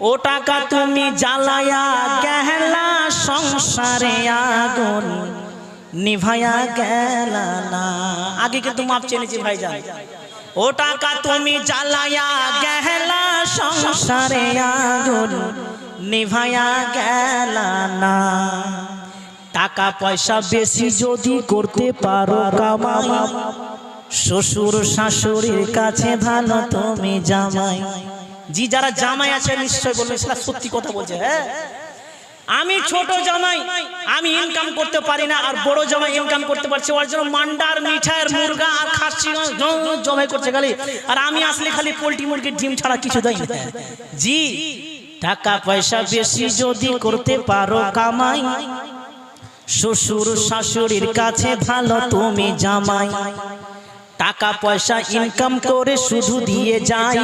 ও টাকা তুমি জ্বালায়া গেলা সংসারে আগুন নিভায়া গেলা না। আগে কিন্তু মাপ চেয়েছি ভাইজান। ও টাকা তুমি জ্বালায়া গেলা সংসারে আগুন নিভায়া গেলা না। টাকা পয়সা বেশি যদি করতে পারো কামাই, শ্বশুর শাশুড়ির কাছে ভালো তুমি জামাই। জি যারা জামাই আছে নিশ্চয় বলবে সেটা সত্যি কথা বলছে। হ্যাঁ আমি ছোট জামাই, আমি ইনকাম করতে পারি না, আর বড় জামাই ইনকাম করতে পারছে, ওর জন্য মান্ডার মিঠাইয়ের মুরগা আর খাসি জমাই করছে খালি, আর আমি আসলে খালি পোল্ট্রি মুরগির ডিম ছাড়া কিছু দেয় না। জি টাকা পয়সা বেশি যদি করতে পারো কামাই, শ্বশুর শাশুড়ির কাছে ভালো তুমি জামাই। টাকা পয়সা ইনকাম করে শুধু দিয়ে যাই,